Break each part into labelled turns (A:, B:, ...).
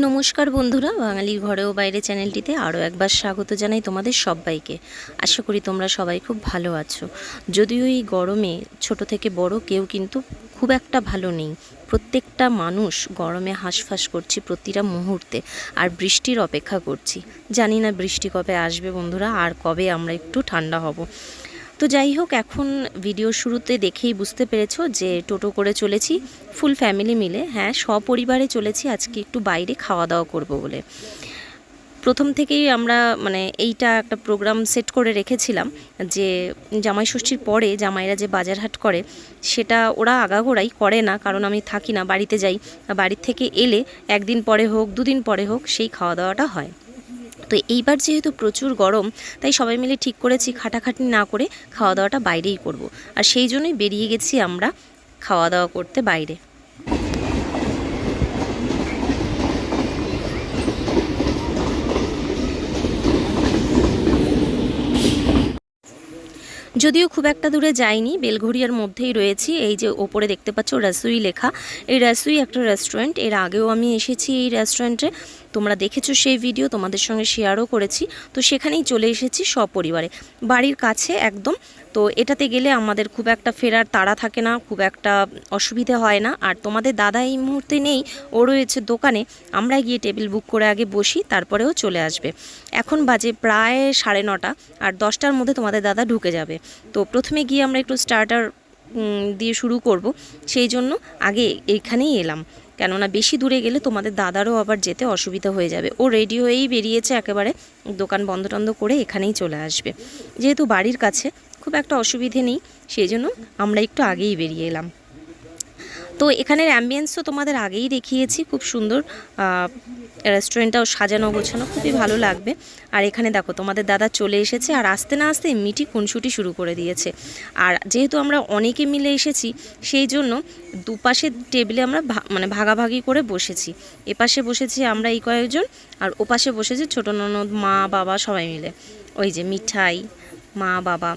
A: নমস্কার বন্ধুরা, বাঙালির ঘরে ও বাইরে চ্যানেলটিতে আরও একবার স্বাগত জানাই তোমাদের সবাইকে। আশা করি তোমরা সবাই খুব ভালো আছো। যদিও এই গরমে ছোট থেকে বড় কেউ কিন্তু খুব একটা ভালো নেই। প্রত্যেকটা মানুষ গরমে হাঁসফাঁস করছি প্রতিটা মুহূর্তে, আর বৃষ্টির অপেক্ষা করছি। জানি না বৃষ্টি কবে আসবে বন্ধুরা, আর কবে আমরা একটু ঠান্ডা হব। তো যাই হোক, এখন ভিডিও শুরুতে দেখেই বুঝতে পেরেছো যে টোটো করে চলেছি ফুল ফ্যামিলি মিলে। হ্যাঁ, সপরিবারে চলেছি আজকে একটু বাইরে খাওয়া দাওয়া করব বলে। প্রথম থেকেই আমরা এইটা একটা প্রোগ্রাম সেট করে রেখেছিলাম যে জামাই ষষ্ঠীর পরে জামাইরা যে বাজার হাট করে সেটা ওরা আগাগোড়াই করে না, কারণ আমি থাকি না, বাড়িতে যাই। বাড়ির থেকে এলে একদিন পরে হোক দুদিন পরে হোক সেই খাওয়া দাওয়াটা হয়। তো এইবার যেহেতু প্রচুর গরম, তাই সবাই মিলে ঠিক করেছি খাটাখাটনি না করে খাওয়া দাওয়াটা বাইরেই করব। আর সেই জন্যই বেরিয়ে গেছি আমরা খাওয়া দাওয়া করতে বাইরে। যদিও খুব একটা দূরে যাইনি, বেলঘড়িয়ার মধ্যেই রয়েছি। এই যে ওপরে দেখতে পাচ্ছ রাসুই লেখা, এই রাসুই একটা রেস্টুরেন্ট। এর আগেও আমি এসেছি এই রেস্টুরেন্টে, তোমরা দেখেছো সেই ভিডিও, তোমাদের সঙ্গে শেয়ারও করেছি। তো সেখানেই চলে এসেছি সপরিবারে, বাড়ির কাছে একদম। তো এটাতে গেলে আমাদের খুব একটা ফেরার তাড়া থাকে না, খুব একটা অসুবিধে হয় না। আর তোমাদের দাদা এই মুহূর্তে নেই, ও রয়েছে দোকানে। আমরা গিয়ে টেবিল বুক করে আগে বসি, তারপরেও চলে আসবে। এখন বাজে প্রায় 9:30, আর 10টার মধ্যে তোমাদের দাদা ঢুকে যাবে। তো প্রথমে গিয়ে আমরা একটু স্টার্টার দিয়ে শুরু করব, সেই জন্য আগে এইখানেই এলাম। কেননা বেশি দূরে গেলে তোমাদের দাদারও আবার যেতে অসুবিধা হয়ে যাবে। ও রেডি হয়েই বেরিয়েছে, একেবারে দোকান বন্ধ টন্ধ করে এখানেই চলে আসবে। যেহেতু বাড়ির কাছে খুব একটা অসুবিধে নেই, সেই জন্য আমরা একটু আগেই বেরিয়ে এলাম। তো এখানের অ্যাম্বিয়েন্সও তোমাদের আগেই দেখিয়েছি, খুব সুন্দর। রেস্টুরেন্টটাও সাজানো গোছানো, খুবই ভালো লাগবে। আর এখানে দেখো তোমাদের দাদা চলে এসেছে, আর আসতে না আসতে মিটি খুনসুটি শুরু করে দিয়েছে। আর যেহেতু আমরা অনেকে মিলে এসেছি, সেই জন্য দুপাশের টেবিলে আমরা ভাগাভাগি করে বসেছি। এপাশে বসেছি আমরা এই কয়েকজন, আর ওপাশে বসেছি ছোটো ননদ, মা, বাবা সবাই মিলে। ওই যে মিঠাই, মা, বাবা।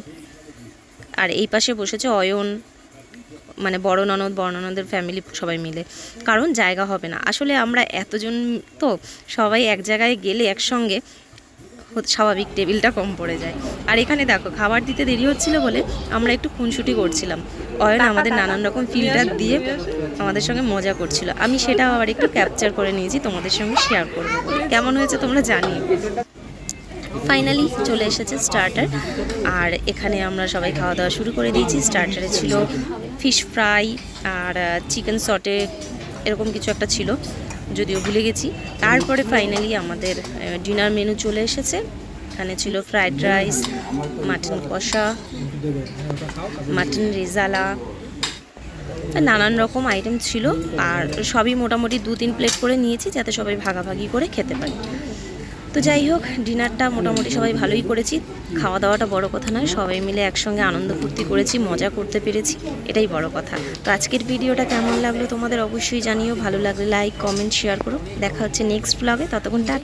A: আর এই পাশে বসেছে অয়ন, বড় ননদ, বড় ননদের ফ্যামিলি সবাই মিলে, কারণ জায়গা হবে না। আসলে আমরা এতজন, তো সবাই এক জায়গায় গেলে একসঙ্গে স্বাভাবিক টেবিলটা কম পড়ে যায়। আর এখানে দেখো খাবার দিতে দেরি হচ্ছিল বলে আমরা একটু খুনসুটি করছিলাম। অয়ন আমাদের নানান রকম ফিল্টার দিয়ে আমাদের সঙ্গে মজা করছিল। আমি সেটা আবার একটু ক্যাপচার করে নিয়েছি, তোমাদের সঙ্গে শেয়ার করবো বলে। কেমন হয়েছে তোমরা জানিও। ফাইনালি চলে এসেছে স্টার্টার, আর এখানে আমরা সবাই খাওয়া দাওয়া শুরু করে দিয়েছি। স্টার্টারে ছিল ফিশ ফ্রাই আর চিকেন সটে, এরকম কিছু একটা ছিল, যদিও ভুলে গেছি। তারপরে ফাইনালি আমাদের ডিনার মেনু চলে এসেছে। এখানে ছিল ফ্রাইড রাইস, মাটন কষা, মাটন রেজালা, নানান রকম আইটেম ছিল। আর সবই মোটামুটি 2-3 প্লেট করে নিয়েছি, যাতে সবাই ভাগাভাগি করে খেতে পারি। তো যাই হোক, ডিনারটা মোটামুটি সবাই ভালোই করেছি। খাওয়া দাওয়াটা বড় কথা নয়, সবাই মিলে একসঙ্গে আনন্দ ফুর্তি করেছি, মজা করতে পেরেছি, এটাই বড় কথা। তো আজকের ভিডিওটা কেমন লাগলো তোমাদের অবশ্যই জানিও। ভালো লাগলে লাইক, কমেন্ট, শেয়ার করো। দেখা হচ্ছে নেক্সট ব্লগে, ততক্ষণ টাটা।